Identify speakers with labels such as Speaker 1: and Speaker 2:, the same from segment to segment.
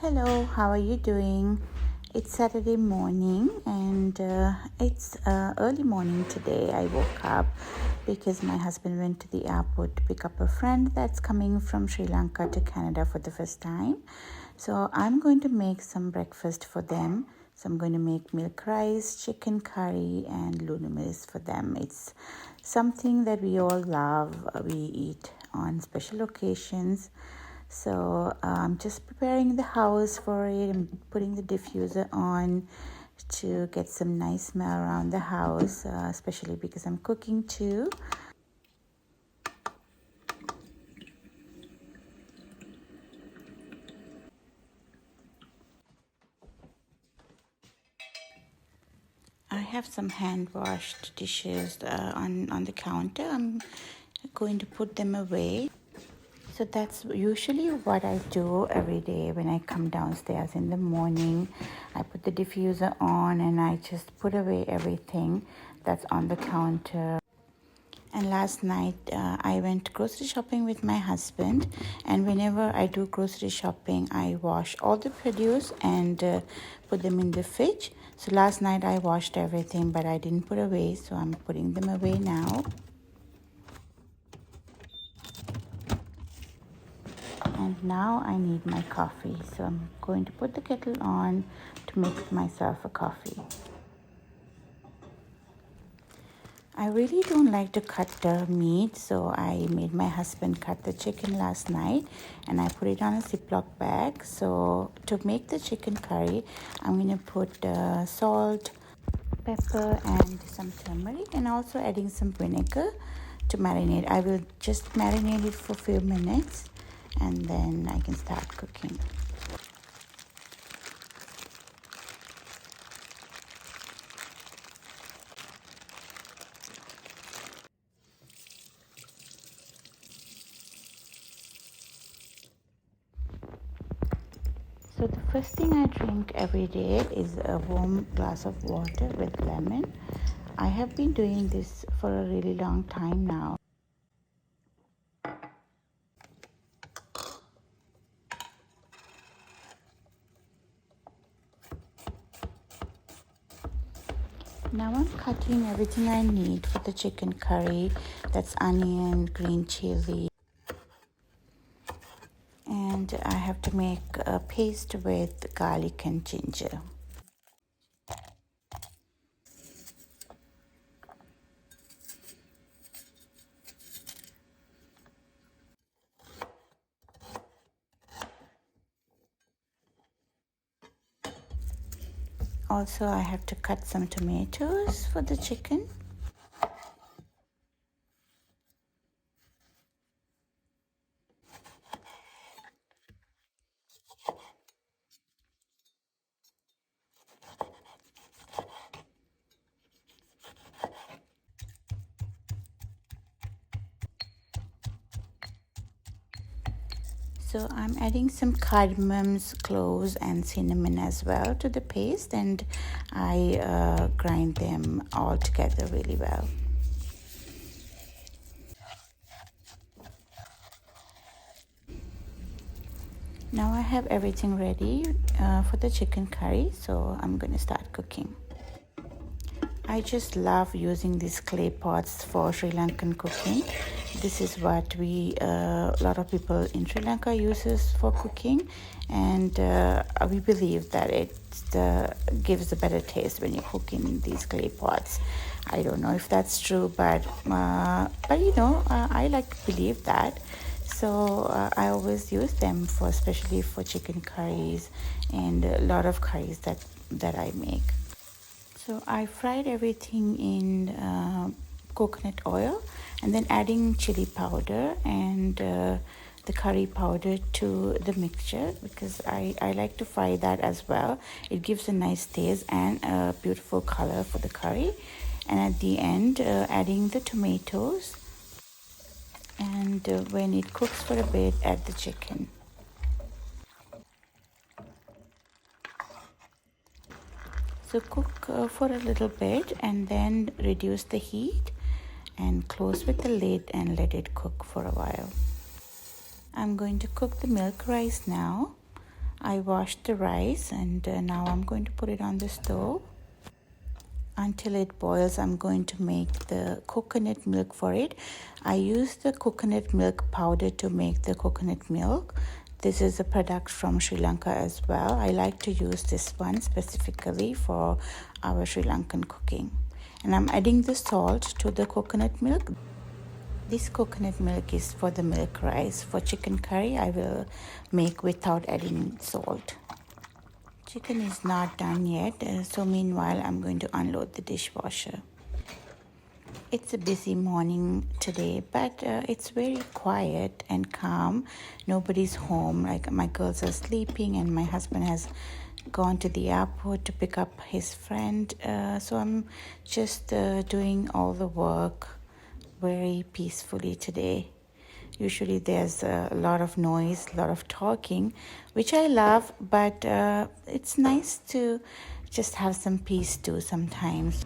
Speaker 1: Hello, how are you doing? It's Saturday morning and it's early morning today. I woke up because my husband went to the airport to pick up a friend that's coming from Sri Lanka to Canada for the first time. So I'm going to make some breakfast for them. So I'm going to make milk rice, chicken curry, and lunamis for them. It's something that we all love. We eat on special occasions. So I'm just preparing the house for it. I'm putting the diffuser on to get some nice smell around the house, especially because I'm cooking too. I have some hand washed dishes on the counter. I'm going to put them away. So that's usually what I do every day when I come downstairs in the morning. I put the diffuser on and I just put away everything that's on the counter. And last night I went grocery shopping with my husband, and whenever I do grocery shopping I wash all the produce and put them in the fridge. So last night I washed everything, but I didn't put away, so I'm putting them away now. And now I need my coffee, so I'm going to put the kettle on to make myself a coffee. I really don't like to cut the meat, so I made my husband cut the chicken last night and I put it on a Ziploc bag. So to make the chicken curry, I'm going to put salt, pepper and some turmeric, and also adding some vinegar to marinate. I will just marinate it for a few minutes and then I can start cooking. So the first thing I drink every day is a warm glass of water with lemon. I have been doing this for a really long time now. Now I'm cutting everything I need for the chicken curry. That's onion, green chili. And I have to make a paste with garlic and ginger. Also, I have to cut some tomatoes for the chicken. So I'm adding some cardamoms, cloves and cinnamon as well to the paste, and I grind them all together really well. Now I have everything ready for the chicken curry, so I'm going to start cooking. I just love using these clay pots for Sri Lankan cooking. This is what a lot of people in Sri Lanka uses for cooking, and we believe that it gives a better taste when you cook in these clay pots. I don't know if that's true, but I like to believe that. So I always use them for, especially for chicken curries and a lot of curries that I make. So I fried everything in coconut oil and then adding chili powder and the curry powder to the mixture, because I like to fry that as well. It gives a nice taste and a beautiful color for the curry. And at the end, adding the tomatoes, and when it cooks for a bit, add the chicken. So cook for a little bit and then reduce the heat and close with the lid and let it cook for a while. I'm going to cook the milk rice now. I washed the rice, and now I'm going to put it on the stove. Until it boils, I'm going to make the coconut milk for it. I use the coconut milk powder to make the coconut milk. This is a product from Sri Lanka as well. I like to use this one specifically for our Sri Lankan cooking. And I'm adding the salt to the coconut milk. This coconut milk is for the milk rice. For chicken curry, I will make without adding salt. Chicken is not done yet, so meanwhile I'm going to unload the dishwasher. It's a busy morning today, but it's very quiet and calm. Nobody's home. Like, my girls are sleeping and my husband has gone to the airport to pick up his friend. So I'm just doing all the work very peacefully today. Usually there's a lot of noise, a lot of talking, which I love, but it's nice to just have some peace too sometimes.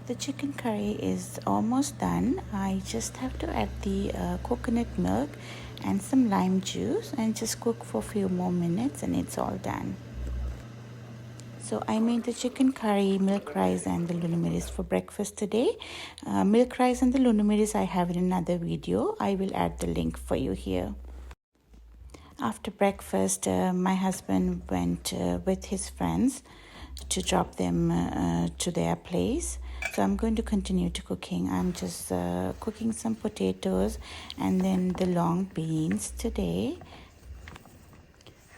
Speaker 1: The chicken curry is almost done. I just have to add the coconut milk and some lime juice and just cook for a few more minutes, and it's all done. So I made the chicken curry, milk rice, and the lunumiris for breakfast today. Milk rice and the lunumiris I have in another video. I will add the link for you here. After breakfast, my husband went with his friends to drop them to their place. So I'm going to continue to cooking. I'm just cooking some potatoes and then the long beans today.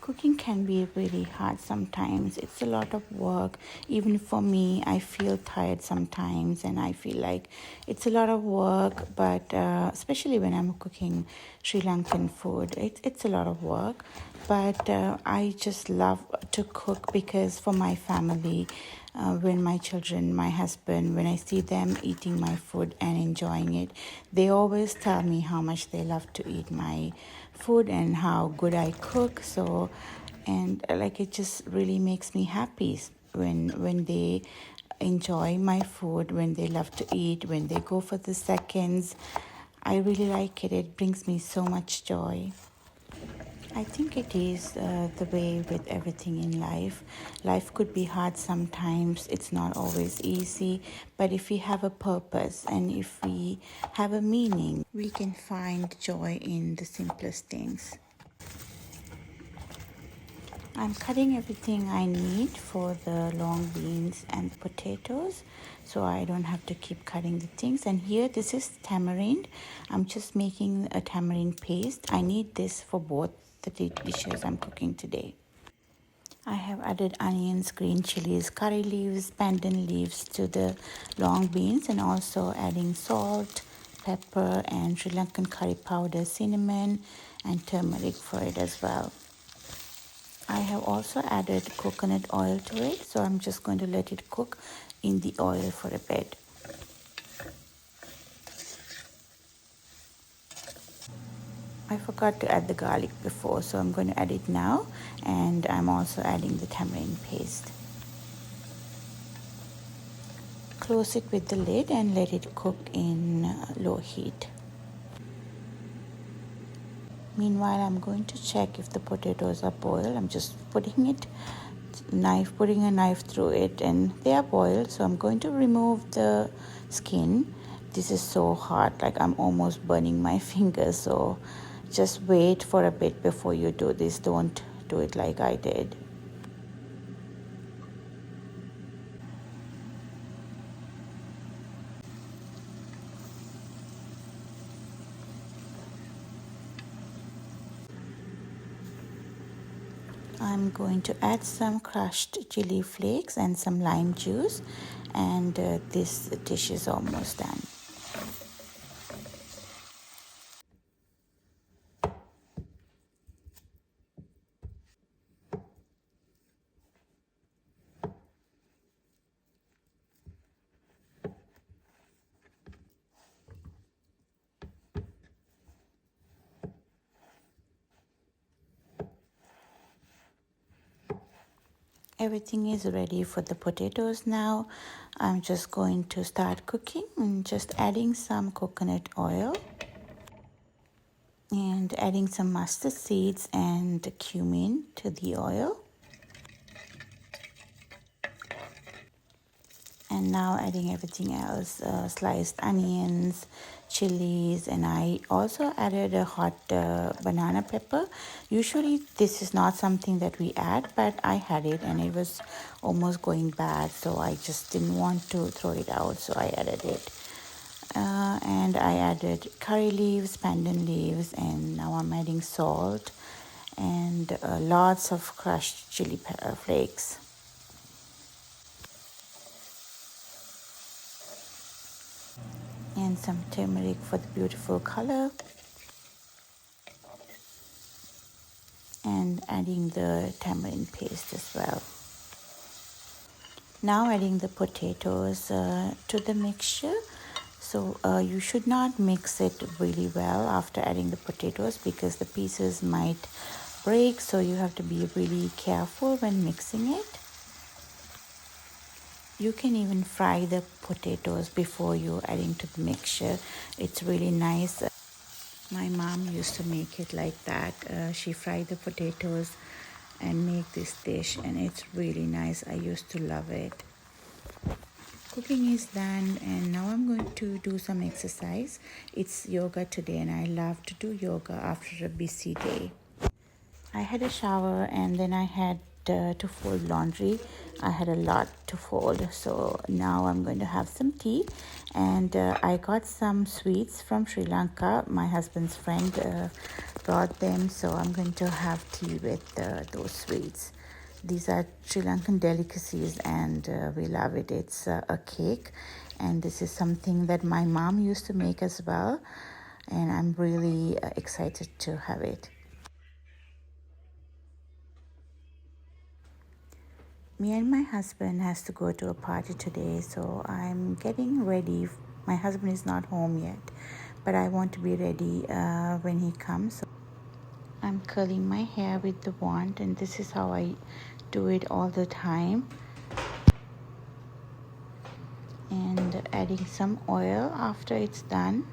Speaker 1: Cooking can be really hard sometimes. It's a lot of work. Even for me, I feel tired sometimes and I feel like it's a lot of work, but especially when I'm cooking Sri Lankan food, it's a lot of work. But I just love to cook because for my family, when my children, my husband, when I see them eating my food and enjoying it, they always tell me how much they love to eat my food and how good I cook. So, and like, it just really makes me happy when they enjoy my food, when they love to eat, when they go for the seconds. I really like it. It brings me so much joy. I think it is the way with everything in life. Life could be hard sometimes. It's not always easy. But if we have a purpose and if we have a meaning, we can find joy in the simplest things. I'm cutting everything I need for the long beans and potatoes, so I don't have to keep cutting the things. And here, this is tamarind. I'm just making a tamarind paste. I need this for both the dishes I'm cooking today. I have added onions, green chilies, curry leaves, pandon leaves to the long beans, and also adding salt, pepper, and Sri Lankan curry powder, cinnamon, and turmeric for it as well. I have also added coconut oil to it, so I'm just going to let it cook in the oil for a bit. I forgot to add the garlic before, so I'm going to add it now, and I'm also adding the tamarind paste. Close it with the lid and let it cook in low heat. Meanwhile, I'm going to check if the potatoes are boiled. I'm just putting a knife through it, and they are boiled. So I'm going to remove the skin. This is so hot, like I'm almost burning my fingers. So just wait for a bit before you do this. Don't do it like I did. I'm going to add some crushed chili flakes and some lime juice, and this dish is almost done. Everything is ready for the potatoes now. I'm just going to start cooking and just adding some coconut oil. and adding some mustard seeds and cumin to the oil. And now adding everything else, sliced onions, chilies, and I also added a hot banana pepper. Usually this is not something that we add, but I had it and it was almost going bad, so I just didn't want to throw it out, so I added it. And I added curry leaves, pandan leaves, and now I'm adding salt and lots of crushed chili flakes. And some turmeric for the beautiful color, and adding the tamarind paste as well. Now adding the potatoes to the mixture. So you should not mix it really well after adding the potatoes because the pieces might break, so you have to be really careful when mixing it. You can even fry the potatoes before you adding to the mixture. It's really nice. My mom used to make it like that. She fried the potatoes and make this dish, and it's really nice. I used to love it. Cooking is done, and now I'm going to do some exercise. It's yoga today, and I love to do yoga after a busy day. I had a shower and then I had to fold laundry. I had a lot to fold, so now I'm going to have some tea. And I got some sweets from Sri Lanka. My husband's friend brought them, so I'm going to have tea with those sweets. These are Sri Lankan delicacies, and we love it. It's a cake, and this is something that my mom used to make as well, and I'm really excited to have it. Me and my husband has to go to a party today, so I'm getting ready. My husband is not home yet, but I want to be ready when he comes. I'm curling my hair with the wand, and this is how I do it all the time. And adding some oil after it's done.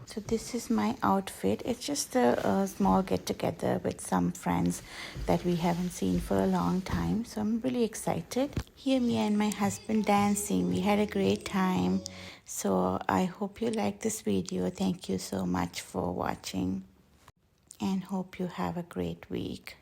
Speaker 1: So this is my outfit. It's just a small get-together with some friends that we haven't seen for a long time. So I'm really excited. Here me and my husband dancing. We had a great time. So I hope you like this video. Thank you so much for watching and hope you have a great week.